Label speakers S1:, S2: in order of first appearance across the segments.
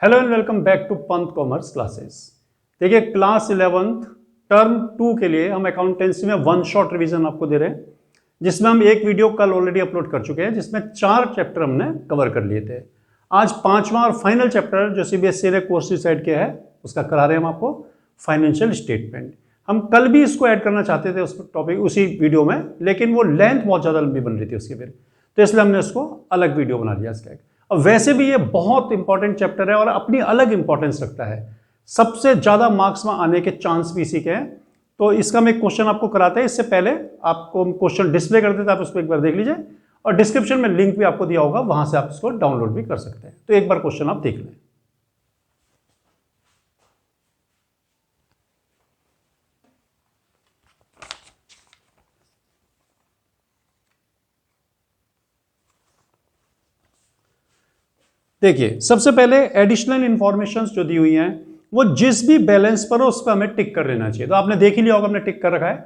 S1: Hello and welcome back to Pant commerce classes. देखिए class 11th term 2 के लिए हम अकाउंटेंसी में वन शॉट रिवीजन आपको दे रहे हैं, जिसमें हम एक वीडियो कल ऑलरेडी अपलोड कर चुके हैं, जिसमें 4 चैप्टर हमने कवर कर लिए थे। आज 5वां और फाइनल चैप्टर जो सीबीएसई ने कोर्स डिसाइड किया है उसका करा रहे हैं हम आपको, फाइनेंशियल स्टेटमेंट। हम कल भी इसको ऐड करना चाहते थे उस टॉपिक उसी वीडियो में, लेकिन वो लेंथ बहुत ज़्यादा लंबी बन रही थी उसके फिर, तो इसलिए हमने उसको अलग वीडियो बना लिया इसका। और वैसे भी ये बहुत इंपॉर्टेंट चैप्टर है और अपनी अलग इंपॉर्टेंस रखता है, सबसे ज़्यादा मार्क्स में आने के चांस भी इसी के हैं। तो इसका मैं क्वेश्चन आपको कराते हैं, इससे पहले आपको क्वेश्चन डिस्प्ले कर देते हैं, आप उसको एक बार देख लीजिए और डिस्क्रिप्शन में लिंक भी आपको दिया होगा, वहां से आप इसको डाउनलोड भी कर सकते हैं। तो एक बार क्वेश्चन आप देख लें। देखिए सबसे पहले एडिशनल इंफॉर्मेशन जो दी हुई हैं वो जिस भी बैलेंस पर हो उस पर हमें टिक कर लेना चाहिए। तो आपने देख ही लिया होगा, हमने टिक कर रखा है।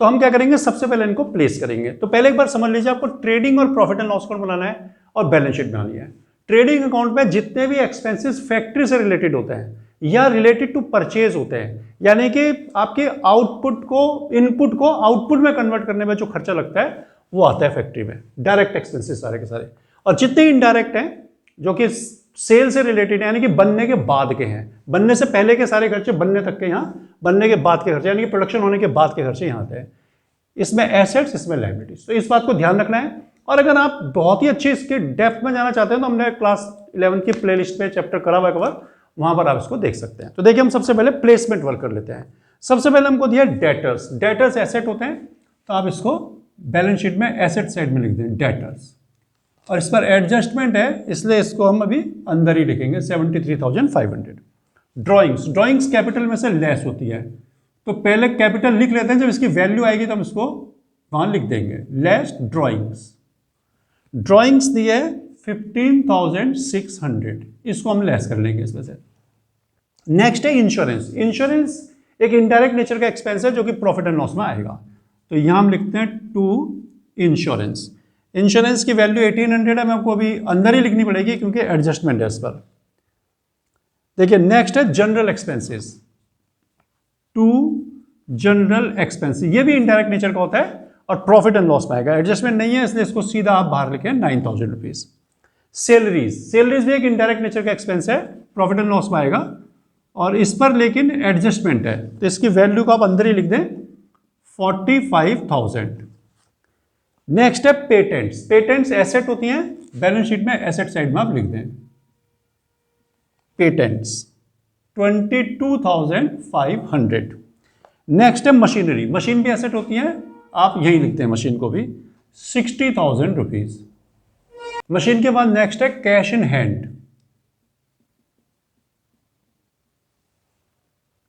S1: तो हम क्या करेंगे, सबसे पहले इनको प्लेस करेंगे। तो पहले एक बार समझ लीजिए, आपको ट्रेडिंग और प्रॉफिट एंड लॉस अकाउंट बनाना है और बैलेंस शीट बनानी है। ट्रेडिंग अकाउंट में जितने भी एक्सपेंसेस फैक्ट्री से रिलेटेड होते हैं या रिलेटेड टू परचेज होते हैं, यानी कि आपके आउटपुट को इनपुट को आउटपुट में कन्वर्ट करने में जो खर्चा लगता है वो आता है फैक्ट्री में, डायरेक्ट एक्सपेंसेस सारे के सारे। और जितने इनडायरेक्ट हैं जो कि सेल से रिलेटेड यानी कि बनने के बाद के हैं, बनने से पहले के सारे खर्चे बनने तक के यहाँ, बनने के बाद के खर्चे यानी कि प्रोडक्शन होने के बाद के खर्चे यहाँ आते हैं। इसमें एसेट्स, इसमें लायबिलिटीज। तो इस बात को ध्यान रखना है। और अगर आप बहुत ही अच्छे इसके डेप्थ में जाना चाहते हैं तो हमने क्लास 11 की प्लेलिस्ट पे चैप्टर करा हुआ कवर, वहां पर आप इसको देख सकते हैं। तो देखिए हम सबसे पहले प्लेसमेंट वर्क कर लेते हैं। सबसे पहले हमको दिया डेटर्स। डेटर्स एसेट होते हैं, तो आप इसको बैलेंस शीट में एसेट साइड में लिख दें डेटर्स। और इस पर एडजस्टमेंट है इसलिए इसको हम अभी अंदर ही लिखेंगे 73,500। ड्राइंग्स, ड्राइंग्स कैपिटल में से लेस होती है, तो पहले कैपिटल लिख लेते हैं, जब इसकी वैल्यू आएगी तो हम इसको वहां लिख देंगे लेस ड्राइंग्स। ड्राइंग्स दी है 15,600, इसको हम लेस कर लेंगे इसमें से। नेक्स्ट है इंश्योरेंस। इंश्योरेंस एक इनडायरेक्ट नेचर का एक्सपेंस है जो कि प्रॉफिट एंड लॉस में आएगा, तो यहां हम लिखते हैं टू इंश्योरेंस। इंश्योरेंस की वैल्यू 1800 है, मैं आपको अभी अंदर ही लिखनी पड़ेगी क्योंकि एडजस्टमेंट है इस पर। देखिए नेक्स्ट है general expenses. To general expenses, ये भी इनडायरेक्ट नेचर का होता है और प्रॉफिट एंड लॉस पाएगा, एडजस्टमेंट नहीं है इसलिए इसको सीधा आप बाहर लिखें 9,000 रुपीज। सैलरीज, सैलरीज भी एक इनडायरेक्ट नेचर का एक्सपेंस है, प्रॉफिट एंड लॉस पाएगा और इस पर लेकिन एडजस्टमेंट है, तो इसकी वैल्यू को आप अंदर ही लिख दें 45,000। नेक्स्ट है पेटेंट्स। पेटेंट्स एसेट होती हैं, बैलेंस शीट में एसेट साइड में आप लिख दें पेटेंट्स 22,500। नेक्स्ट है मशीनरी। मशीन भी एसेट होती है, आप यही लिखते हैं मशीन को भी 60,000 रुपीज। मशीन के बाद नेक्स्ट है cash in hand.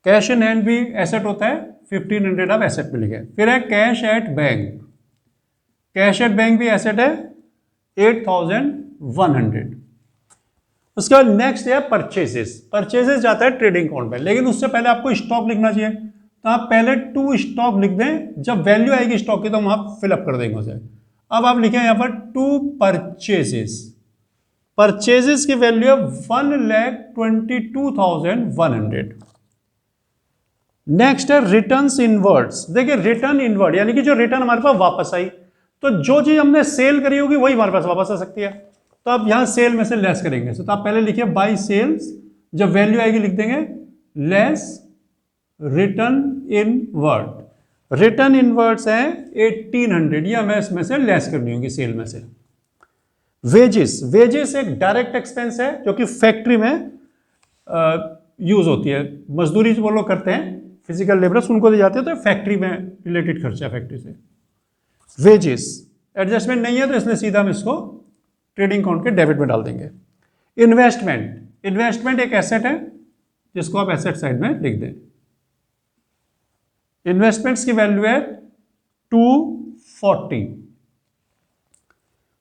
S1: Cash in hand भी एसेट होता है, 1500 आप एसेट में लिखे। फिर है cash at bank. Cash at bank भी एसेट है 8,100। उसके बाद नेक्स्ट है परचेजेस। परचेजेस जाता है ट्रेडिंग अकाउंट में, लेकिन उससे पहले आपको स्टॉक लिखना चाहिए, तो आप पहले टू स्टॉक लिख दें, जब वैल्यू आएगी स्टॉक की तो हम आप फिलअप कर देंगे उसे। अब आप लिखें यहां पर टू परचेजेस। परचेजेस की वैल्यू है 1,22,100। नेक्स्ट है रिटर्न्स इनवर्ड्स। देखिए रिटर्न इनवर्ड यानी कि जो रिटर्न हमारे पास वापस आई, तो जो चीज हमने सेल करी होगी वही हमारे पास वापस आ सकती है, तो आप यहां सेल में से लेस करेंगे। तो आप पहले लिखिए बाय सेल्स, जब वैल्यू आएगी लिख देंगे less return inward. Return inwards है 1,800, ये हमें इसमें से लेस करनी होगी सेल में से। वेजेस, वेजेस एक डायरेक्ट एक्सपेंस है जो कि फैक्ट्री में यूज होती है, मजदूरी जो वो लोग करते हैं, फिजिकल लेबरर्स उनको दी जाती है, तो फैक्ट्री में रिलेटेड खर्चा है फैक्ट्री से। वेजेस एडजस्टमेंट नहीं है तो इसलिए सीधा हम इसको ट्रेडिंग अकाउंट के डेबिट में डाल देंगे। इन्वेस्टमेंट, इन्वेस्टमेंट एक एसेट है जिसको आप एसेट साइड में लिख दें। इन्वेस्टमेंट्स की वैल्यू है 240।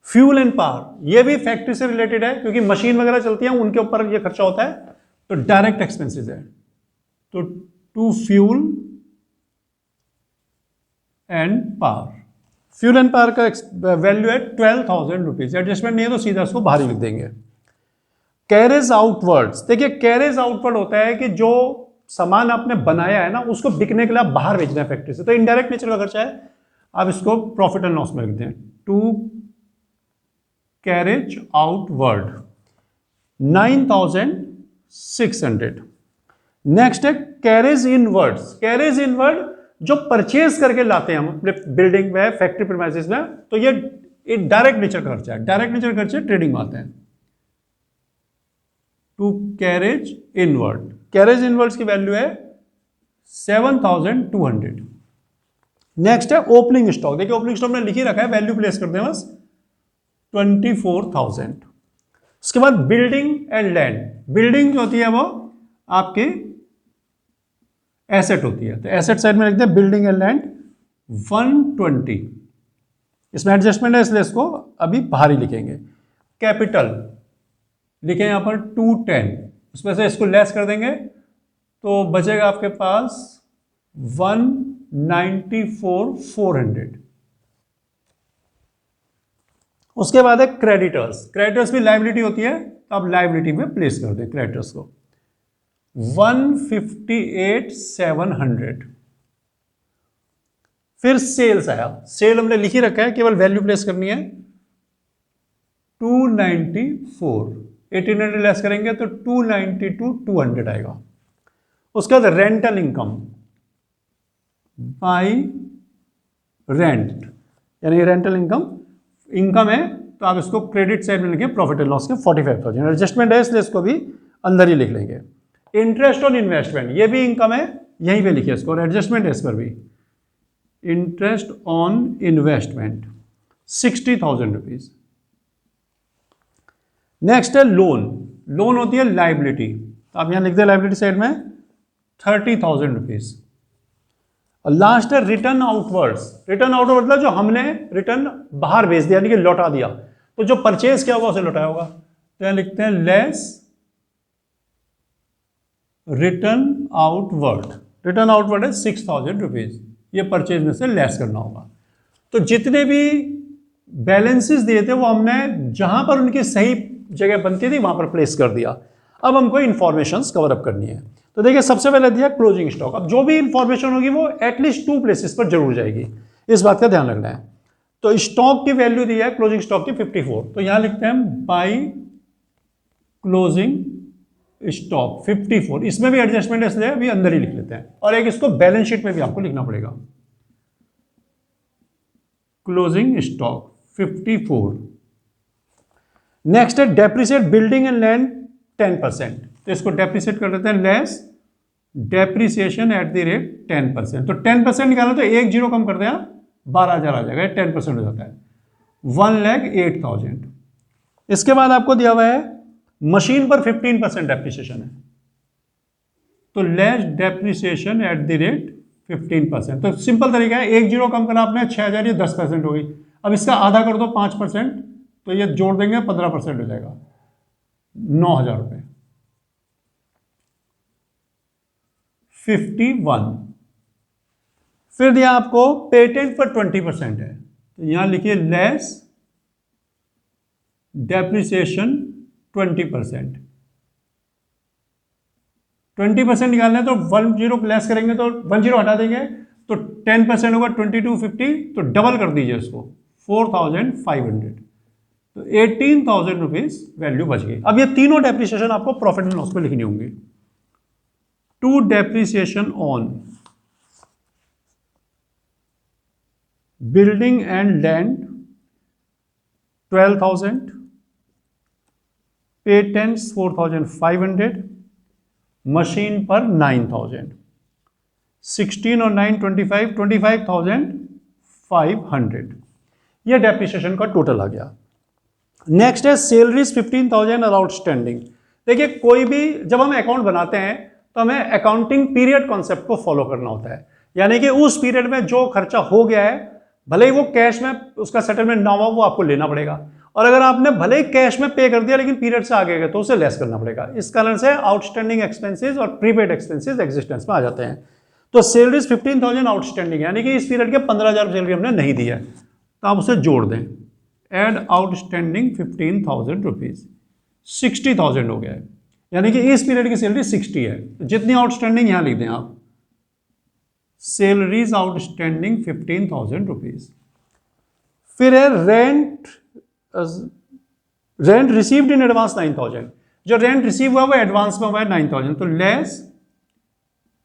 S1: फ्यूल एंड पावर, ये भी फैक्ट्री से रिलेटेड है क्योंकि मशीन वगैरह चलती है उनके ऊपर ये खर्चा होता है, तो डायरेक्ट एक्सपेंसेस है, तो to fuel and power. Fuel and power का वैल्यू है 12,000 रुपीज। एडजस्टमेंट नहीं है तो सीधा इसको बाहर ही लिख देंगे। कैरेज आउटवर्ड्स, देखिए कैरेज आउटवर्ड होता है कि जो सामान आपने बनाया है ना उसको बिकने के लिए आप बाहर बेचना है फैक्ट्री से, तो इनडायरेक्ट नेचर का खर्चा है, आप इसको प्रॉफिट एंड लॉस में लिखते हैं, टू कैरेज आउटवर्ड 9600। नेक्स्ट है कैरेज इनवर्ड्स, कैरेज इनवर्ड जो परचेज करके लाते हैं हम अपने बिल्डिंग में, फैक्ट्री प्रीमाइसेस में, तो ये डायरेक्ट नेचर का खर्चा है, डायरेक्ट नेचर खर्चे ट्रेडिंग में आते हैं। To carriage inward, carriage inwards की वैल्यू है 7200। नेक्स्ट है ओपनिंग स्टॉक, देखिए ओपनिंग स्टॉक में लिख ही रखा है, वैल्यू प्लेस करते हैं बस 24,000। उसके बाद बिल्डिंग एंड लैंड, बिल्डिंग जो होती है वो आपकी एसेट होती है, तो एसेट साइड में लिखते हैं बिल्डिंग एंड लैंड 120, इसमें एडजस्टमेंट है इसलिए इसको अभी बाहर ही लिखेंगे। कैपिटल लिखें यहाँ पर 210, उसमें से इसको लेस कर देंगे तो बचेगा आपके पास 194,400। उसके बाद है क्रेडिटर्स, क्रेडिटर्स भी लायबिलिटी होती है, तो आप लायबिलिटी में प्लेस कर दें क्रेडिटर्स को 158,700। फिर सेल्स आया, सेल हमने लिख ही रखा है, केवल वैल्यू प्लेस करनी है 294, 1800 लेस करेंगे तो 292,200 आएगा। उसके बाद रेंटल इनकम बाय रेंट, यानी रेंटल इनकम है, तो आप इसको क्रेडिट साइड में लिखिए प्रॉफिट एंड लॉस के 45,000, एडजस्टमेंट है इसलिए इसको भी अंदर ही लिख लेंगे। इंटरेस्ट ऑन इन्वेस्टमेंट, ये भी इनकम है, यहीं पे लिखिए इसको, और एडजस्टमेंट है इस पर भी, interest on investment 60,000 rupees. Next है लोन, लोन होती है लायबिलिटी, तो आप यहां लिखते हैं लायबिलिटी साइड में 30,000 रुपीज। और लास्ट है रिटर्न आउटवर्ड्स, रिटर्न आउटवर्ड मतलब जो हमने रिटर्न बाहर भेज दिया, यानी कि लौटा दिया, तो जो परचेज किया होगा उसे लौटाया होगा, तो यहां लिखते हैं less return outward, return outward है 6,000 रुपीज, ये परचेज में से लेस करना होगा। तो जितने भी बैलेंसेस दिए थे वो हमने जहां पर उनकी सही जगह बनती थी वहां पर प्लेस कर दिया। अब हमको इंफॉर्मेशन कवर अप करनी है, तो देखिए सबसे पहले दिया क्लोजिंग स्टॉक, अब जो भी इंफॉर्मेशन होगी वो एटलीस्ट 2 प्लेसेस पर जरूर जाएगी, इस बात का ध्यान रखना है। तो स्टॉक की वैल्यू दी है क्लोजिंग स्टॉक की 54, तो यहां लिखते हैं बाय क्लोजिंग स्टॉक 54, इसमें भी एडजस्टमेंट है इसलिए अभी अंदर ही लिख लेते हैं, और एक इसको बैलेंस शीट में भी आपको लिखना पड़ेगा, क्लोजिंग स्टॉक 54। नेक्स्ट है डेप्रिसिएट बिल्डिंग एंड लैंड 10%, तो इसको डेप्रिसिएट कर देते हैं less depreciation at the rate 10%, तो 10% निकालना तो एक जीरो कम कर दें, 12,000 आ जाएगा, 10% हो जाता है 1,08,000। इसके बाद आपको दिया हुआ है मशीन पर 15% डेप्रिसिएशन है, तो less depreciation at the rate 15%, तो सिंपल तरीका है, एक जीरो कम करना आपने 6,000, ये 10% होगी, अब इसका आधा कर दो 5%, तो ये जोड़ देंगे 15% हो जाएगा 9,000 रुपए 51। फिर दिया आपको पेटेंट पर 20% है, तो यहां लिखिए लेस डेप्रिसिएशन 20%, 20% निकालना है तो 10 लेस करेंगे तो 10 हटा देंगे तो 10% होगा 2250, तो डबल कर दीजिए इसको 4,500, तो 18,000 रुपीज वैल्यू बच गई। अब ये तीनों डेप्रिसिएशन आपको प्रॉफिट एंड लॉस में लिखनी होंगी। To depreciation on building and land 12,000, patents 4,500, machine पर 9,000, 16 और 9 25, 25,500, यह डेप्रिसिएशन का टोटल आ गया। नेक्स्ट है सैलरीज 15,000 और आउटस्टैंडिंग। देखिए कोई भी जब हम अकाउंट बनाते हैं तो हमें अकाउंटिंग पीरियड कॉन्सेप्ट को फॉलो करना होता है, यानी कि उस पीरियड में जो खर्चा हो गया है भले ही वो कैश में उसका सेटलमेंट ना हो वो आपको लेना पड़ेगा, और अगर आपने भले ही कैश में पे कर दिया लेकिन पीरियड से आगे गए तो उसे लेस करना पड़ेगा। इस कारण से आउटस्टैंडिंग एक्सपेंसेस और प्रीपेड एक्सपेंसेस एग्जिस्टेंस में आ जाते हैं। तो सैलरीज 15,000 आउटस्टैंडिंग, यानी कि इस पीरियड के 15,000 सैलरी हमने नहीं दी है, तो आप उसे जोड़ दें, एड आउटस्टैंडिंग 15,000 रुपीज, 60,000 हो गया है, यानी कि इस पीरियड की सैलरी 60 है। तो जितनी आउटस्टैंडिंग यहां लिख दें आप, सैलरीज आउटस्टैंडिंग 15,000 रुपीज। फिर है rent, rent received in advance 9,000। जो रेंट रिसीव हुआ वो एडवांस में हुआ है 9,000, तो लेस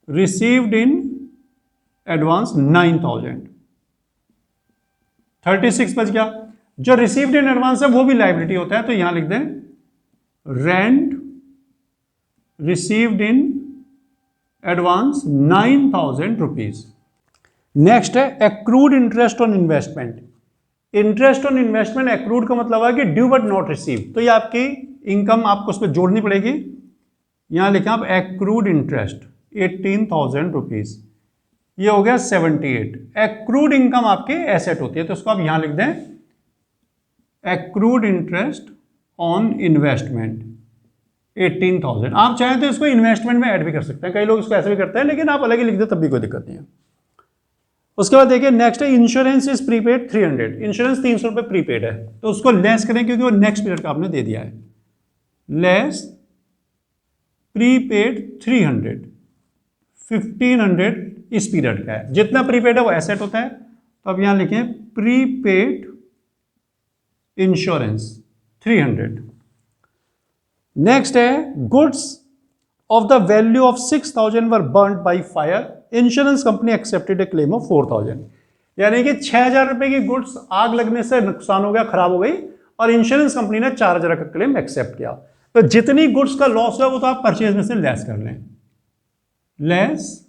S1: रिसीव्ड इन एडवांस 9,000, 36 बच गया। जो रिसीव्ड इन एडवांस है वो भी लायबिलिटी होता है, तो यहां लिख दें rent received in advance 9,000 rupees. Next है accrued interest on investment. Interest on investment accrued का मतलब है कि ड्यू बट नॉट रिसीव, तो ये आपकी इनकम आपको उस पर जोड़नी पड़ेगी। यहां लिखें आप एक्रूड इंटरेस्ट 18,000 रुपीज, ये हो गया 78। एक्रूड इनकम आपकी एसेट होती है, तो उसको आप यहां लिख दें एक्रूड इंटरेस्ट ऑन इन्वेस्टमेंट 18,000। आप चाहें तो इसको इन्वेस्टमेंट में ऐड भी कर सकते हैं, कई लोग इसको ऐसे भी करते हैं, लेकिन आप अलग ही लिख दे तब भी कोई दिक्कत नहीं है। उसके बाद देखिए नेक्स्ट है इंश्योरेंस इज प्रीपेड 300। इंश्योरेंस 300 रुपये प्रीपेड है, तो उसको लेस करें क्योंकि वो नेक्स्ट पीरियड का आपने दे दिया है। लेस प्रीपेड 300, 1500 इस पीरियड का है। जितना प्रीपेड है वो एसेट होता है, तो अब यहां लिखें प्रीपेड इंश्योरेंस 300। नेक्स्ट है goods of the value of 6,000 were burned by fire, insurance company accepted A claim of 4,000। यानी कि 6,000 रुपए की गुड्स आग लगने से नुकसान हो गया, खराब हो गई, और इंश्योरेंस कंपनी ने 4,000 का क्लेम एक्सेप्ट किया। तो जितनी गुड्स का लॉस हुआ वो तो आप परचेज में से लेस कर लें, लेस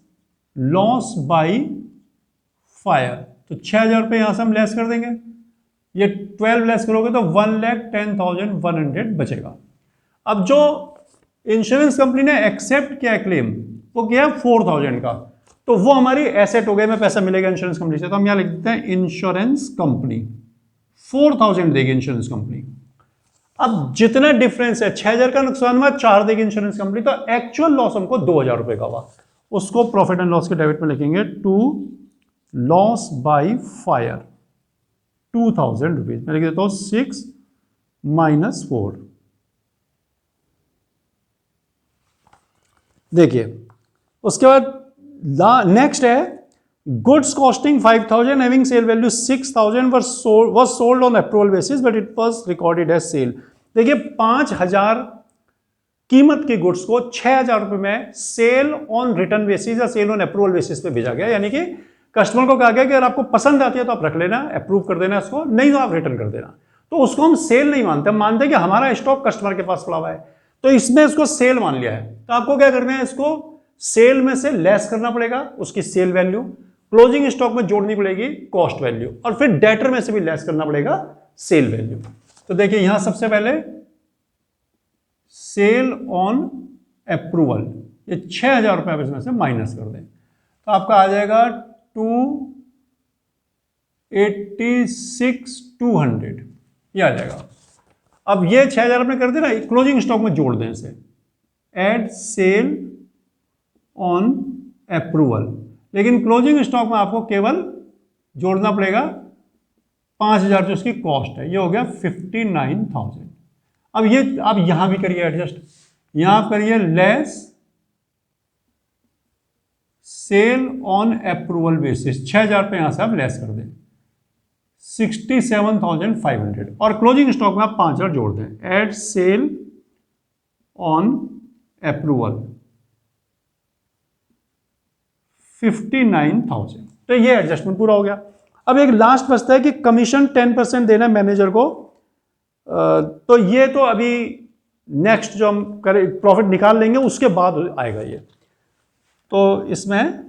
S1: लॉस बाय फायर, तो 6,000 रुपए यहां से हम लेस कर देंगे। ये 12 लेस करोगे तो 1,10,100 बचेगा। अब जो इंश्योरेंस कंपनी ने एक्सेप्ट किया क्लेम वो किया 4,000 का, तो वो हमारी एसेट हो गई, में पैसा मिलेगा इंश्योरेंस कंपनी से, तो हम यहां लिख देते हैं इंश्योरेंस कंपनी 4,000 देगी इंश्योरेंस कंपनी। अब जितना डिफरेंस है, 6,000 का नुकसान हुआ, 4 देगी इंश्योरेंस कंपनी, तो एक्चुअल लॉस हमको 2,000 रुपए का हुआ। उसको प्रॉफिट एंड लॉस के डेबिट में लिखेंगे to loss by fire 2,000 rupees. मैं लिख देता हूं 6 - 4। देखिए उसके बाद नेक्स्ट है goods costing 5,000 having sale value 6,000 was sold on approval basis but it was recorded as sale. देखिए 5,000 कीमत की गुड्स को 6,000 रुपए में सेल ऑन रिटर्न बेसिस या सेल ऑन अप्रूवल बेसिस पे भेजा गया, यानी कि कस्टमर को कहा गया कि अगर आपको पसंद आती है तो आप रख लेना, अप्रूव कर देना इसको, नहीं तो आप रिटर्न कर देना। तो उसको हम सेल नहीं मानते, हम मानते हैं कि हमारा स्टॉक कस्टमर के पास पड़ा हुआ है, तो इसमें इसको सेल मान लिया है। तो आपको क्या करना है, इसको सेल में से लेस करना पड़ेगा, उसकी सेल वैल्यू, क्लोजिंग स्टॉक में जोड़नी पड़ेगी कॉस्ट वैल्यू, और फिर डेटर में से भी लेस करना पड़ेगा सेल वैल्यू। तो देखिए यहां सबसे पहले सेल ऑन अप्रूवल, ये 6,000 रुपए इसमें से माइनस कर दें, तो आपका आ जाएगा 286,200, ये आ जाएगा। अब ये 6,000 आपने कर देना, क्लोजिंग स्टॉक में जोड़ दें इसे, एड सेल ऑन अप्रूवल, लेकिन क्लोजिंग स्टॉक में आपको केवल जोड़ना पड़ेगा 5,000 जो उसकी कॉस्ट है, ये हो गया 59,000। अब ये आप यहां भी करिए एडजस्ट, यहां आप करिए less sale on approval basis, 6,000 रुपए यहां से आप लेस कर दें 67,500, और क्लोजिंग स्टॉक में आप 5,000 जोड़ दें, एड सेल ऑन अप्रूवल 59,000। तो ये एडजस्टमेंट पूरा हो गया। अब एक लास्ट बचता है कि कमीशन 10% देना मैनेजर को, तो ये तो अभी नेक्स्ट जो हम करें प्रॉफिट निकाल लेंगे उसके बाद आएगा ये। तो इसमें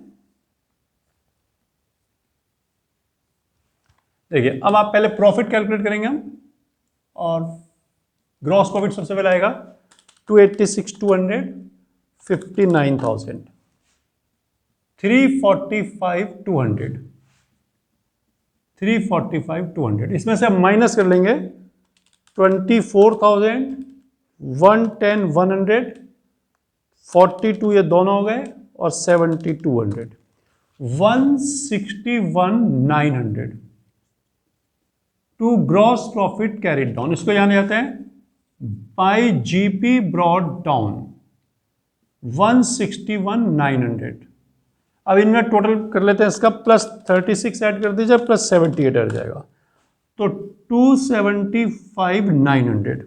S1: देखिए अब आप पहले प्रॉफिट कैलकुलेट करेंगे हम, और ग्रॉस प्रॉफिट सबसे पहले आएगा 286,200, 59,000, 345,200, 345,200, इसमें से हम माइनस कर लेंगे 24,000, 110, 100, 42 ये दोनों हो गए, और 7,200, 161,900 to gross profit carried down. इसको यहां ले आते हैं बाय जीपी ब्रॉट डाउन 161,900। अब इनमें टोटल कर लेते हैं इसका, प्लस 36 ऐड कर दीजिए, प्लस 78 आ जाएगा, तो 275,900।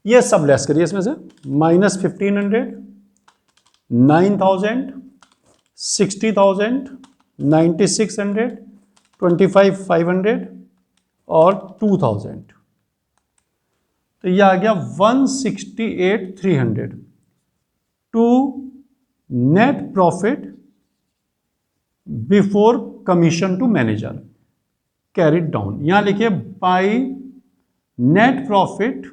S1: ये सब लेस करिए इसमें से, माइनस 1500, 9,000, 60,000, 9,600, 25,500 और 2,000, तो ये आ गया 168,300 to net profit before commission to manager carried down. यहां लिखिए by net profit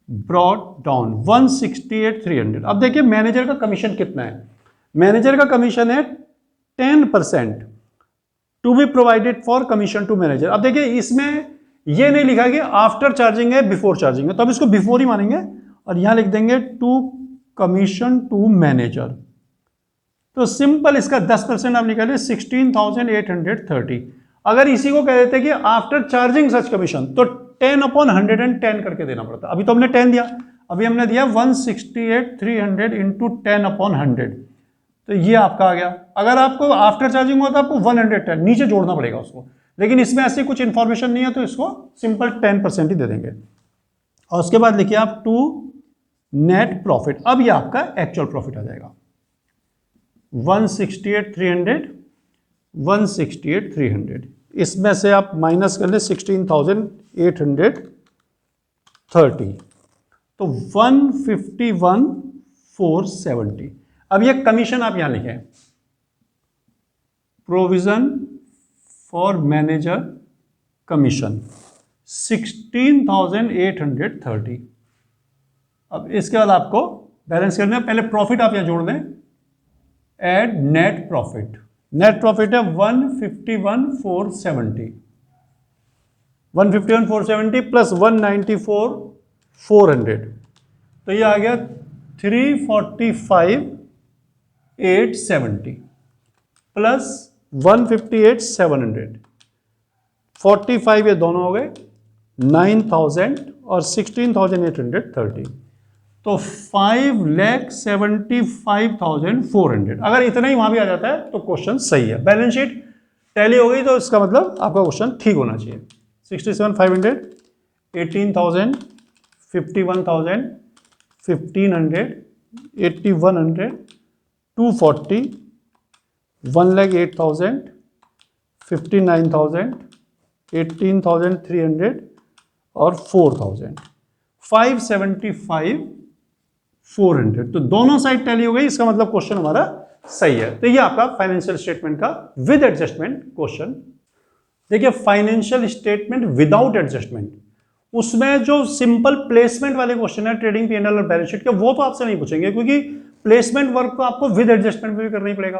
S1: brought down 168,300। अब देखिए मैनेजर का कमीशन कितना है, मैनेजर का कमीशन है 10% to be provided for commission to manager. अब देखिए इसमें ये नहीं लिखा कि आफ्टर चार्जिंग है बिफोर चार्जिंग है, तो अब इसको बिफोर ही मानेंगे और यहां लिख देंगे टू कमीशन टू मैनेजर। तो सिंपल इसका 10% आप निकालिए 16,830। अगर इसी को कह देते कि आफ्टर चार्जिंग सच कमीशन, तो 10/110 करके देना पड़ता। अभी तो हमने 10 दिया, अभी हमने दिया 168,300 इंटू 10/100, तो ये आपका आ गया। अगर आपको आफ्टर चार्जिंग हुआ तो आपको 110 नीचे जोड़ना पड़ेगा उसको, लेकिन इसमें ऐसी कुछ इंफॉर्मेशन नहीं है, तो इसको सिंपल 10% ही दे देंगे। और उसके बाद लिखिए आप टू नेट प्रॉफिट, अब ये आपका एक्चुअल प्रॉफिट आ जाएगा 168,300, 168,300, इसमें से आप माइनस कर ले 16,830, तो 151,470। अब ये कमीशन आप यहां लिखें, प्रोविजन फॉर मैनेजर कमीशन 16,830। अब इसके बाद आपको बैलेंस करना है, पहले प्रॉफिट आप यहां जोड़ दें, add net profit. Net profit है 151,470, 151,470 प्लस 194,400, तो ये आ गया 345,870 प्लस 158,700, 45 ये दोनों हो गए 9,000 और 16,830, तो 5,75,400। अगर इतना ही वहां भी आ जाता है तो क्वेश्चन सही है, बैलेंस शीट टैली हो गई, तो इसका मतलब आपका क्वेश्चन ठीक होना चाहिए। 67,500, 18,000, 51,000, 1,500, 8,100, 240, 1,08,000, 59,000, 18,300 और 4,000, 575,400। तो दोनों साइड टैली हो गई, इसका मतलब क्वेश्चन हमारा सही है। तो ये आपका फाइनेंशियल स्टेटमेंट का विद एडजस्टमेंट क्वेश्चन। देखिए फाइनेंशियल स्टेटमेंट विदाउट एडजस्टमेंट, उसमें जो सिंपल प्लेसमेंट वाले क्वेश्चन है ट्रेडिंग पीएनएल और बैलेंस शीट के, वो तो आपसे नहीं पूछेंगे, क्योंकि प्लेसमेंट वर्क को आपको विद एडजस्टमेंट में भी करना ही पड़ेगा,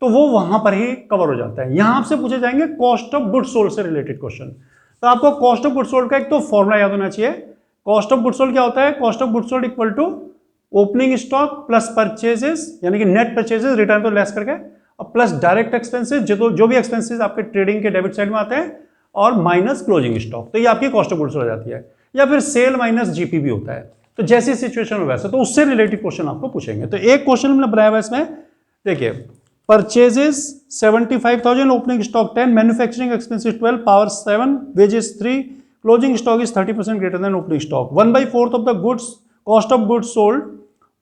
S1: तो वो वहां पर ही कवर हो जाता है। यहां आपसे पूछे जाएंगे कॉस्ट ऑफ गुड्स सोल्ड से रिलेटेड क्वेश्चन। तो आपको कॉस्ट ऑफ गुड्स सोल्ड का एक तो फॉर्मूला याद होना चाहिए। कॉस्ट ऑफ गुड्स सोल्ड क्या होता है, cost of goods sold equal to opening stock plus purchases, यानी कि नेट परचेजेस रिटर्न तो लेस करके, और प्लस डायरेक्ट एक्सपेंसेस, जो भी एक्सपेंसेस आपके ट्रेडिंग के डेबिट साइड में आते हैं, और माइनस क्लोजिंग स्टॉक, तो ये आपकी कॉस्ट ऑफ गुड्स हो जाती है। या फिर सेल माइनस जीपी भी होता है, तो जैसी सिचुएशन हो वैसे, तो उससे रिलेटेड क्वेश्चन आपको पूछेंगे। तो एक क्वेश्चन हमने बनाया हुआ इसमें, देखिए purchases 75,000, opening stock 10, manufacturing expenses 12, power 7, wages 3, closing stock is 30% greater than opening stock. 1/4 of the goods, cost of goods sold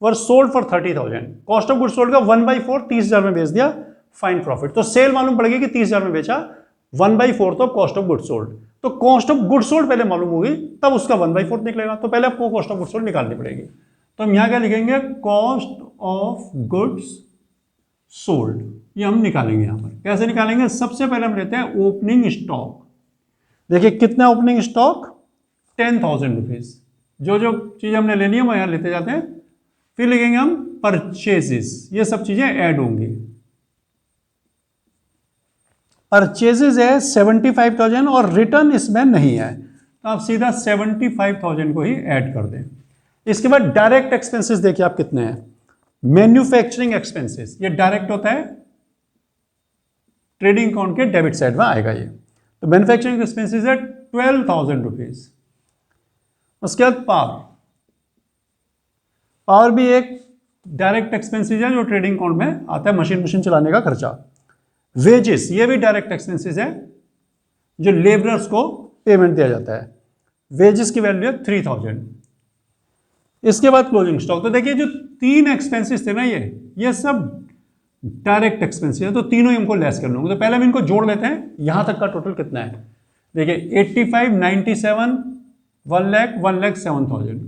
S1: were sold for 30,000। Cost of goods sold का 1/4 30,000 में बेच दिया, फाइन प्रॉफिट। तो सेल मालूम पड़ेगी कि 30,000 में बेचा, 1/4 of cost of goods sold. तो कॉस्ट ऑफ गुड्स सोल्ड पहले मालूम होगी, तब उसका 1/4 निकलेगा, तो पहले आपको कॉस्ट ऑफ गुड्स सोल्ड निकालनी पड़ेगी। तो हम यहां क्या लिखेंगे, कॉस्ट ऑफ गुड्स सोल्ड, ये हम निकालेंगे। यहां पर कैसे निकालेंगे, सबसे पहले हम लेते हैं ओपनिंग स्टॉक। देखिए कितना ओपनिंग स्टॉक, 10,000 रुपीज। जो जो चीज हमने लेनी है वो यहां लेते जाते हैं। फिर लिखेंगे हम परचेजेस, ये सब चीजें ऐड होंगी। परचेजेस है 75,000 और रिटर्न इसमें नहीं है, तो आप सीधा 75,000 को ही ऐड कर दें। इसके बाद डायरेक्ट एक्सपेंसेस देखिए आप कितने हैं। मैन्युफैक्चरिंग एक्सपेंसेस, ये डायरेक्ट होता है, ट्रेडिंग अकाउंट के डेबिट साइड में आएगा ये। तो मैन्युफैक्चरिंग एक्सपेंसेस है 12,000 रुपीज। उसके बाद पावर भी एक डायरेक्ट एक्सपेंसेस है जो ट्रेडिंग अकाउंट में आता है, मशीन चलाने का खर्चा। वेजेस, ये भी डायरेक्ट एक्सपेंसेस है जो लेबरर्स को पेमेंट दिया जाता है। वेजेस की वैल्यू है 3,000। इसके बाद क्लोजिंग स्टॉक। तो देखिए जो 3 एक्सपेंसेस थे ना, ये सब डायरेक्ट एक्सपेंसेस है, तो तीनों हमको लेस कर लूंगे। तो पहले हम इनको जोड़ लेते हैं, यहां तक का टोटल कितना है। देखिए 85, 97, 1,07,000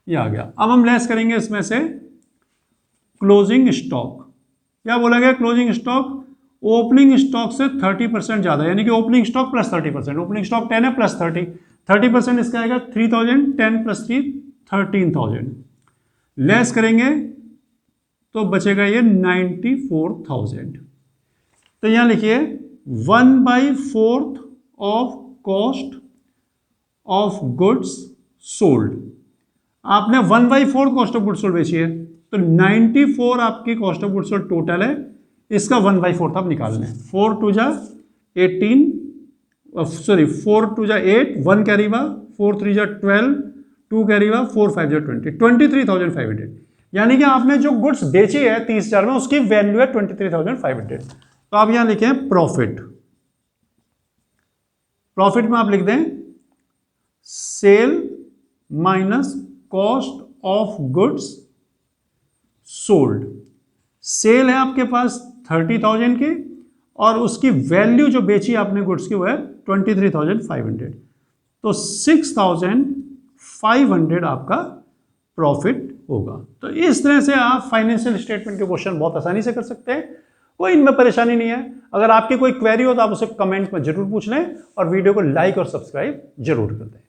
S1: ये आ गया। अब हम लेस करेंगे इसमें से क्लोजिंग स्टॉक। क्या बोला गया? क्लोजिंग स्टॉक ओपनिंग स्टॉक से 30% ज्यादा, यानी कि opening stock plus 30%। Opening stock 10 है प्लस 30% इसका आएगा 3,000। 10 प्लस 3 13,000। लेस करेंगे तो बचेगा ये 94,000। तो यहां लिखिए 1/4 of cost of goods sold. आपने 1/4 कॉस्ट ऑफ गुड्स सोल्ड बेची है, तो 94 आपकी cost of goods sold total है, इसका 1/4 आप निकाल लें। 4 2 जा 18, सॉरी 4 2 जा 8, 1 कैरी बा, 4 3 जा 12, 2 कैरी बा, 4 5 जा 20, 23,500। यानी कि आपने जो गुड्स बेची है 30,000 में, उसकी वैल्यू है 23,500। तो आप यहां लिखें प्रॉफिट। प्रॉफिट में आप लिख दें sale minus cost of goods sold. Sale है आपके पास 30,000 की, और उसकी वैल्यू जो बेची आपने गुड्स की वो है 23,500। तो 6,500 आपका प्रॉफिट होगा। तो इस तरह से आप फाइनेंशियल स्टेटमेंट के क्वेश्चन बहुत आसानी से कर सकते हैं, कोई इनमें परेशानी नहीं है। अगर आपकी कोई क्वेरी हो तो आप उसे कमेंट में जरूर पूछ लें, और वीडियो को लाइक और सब्सक्राइब जरूर कर दें।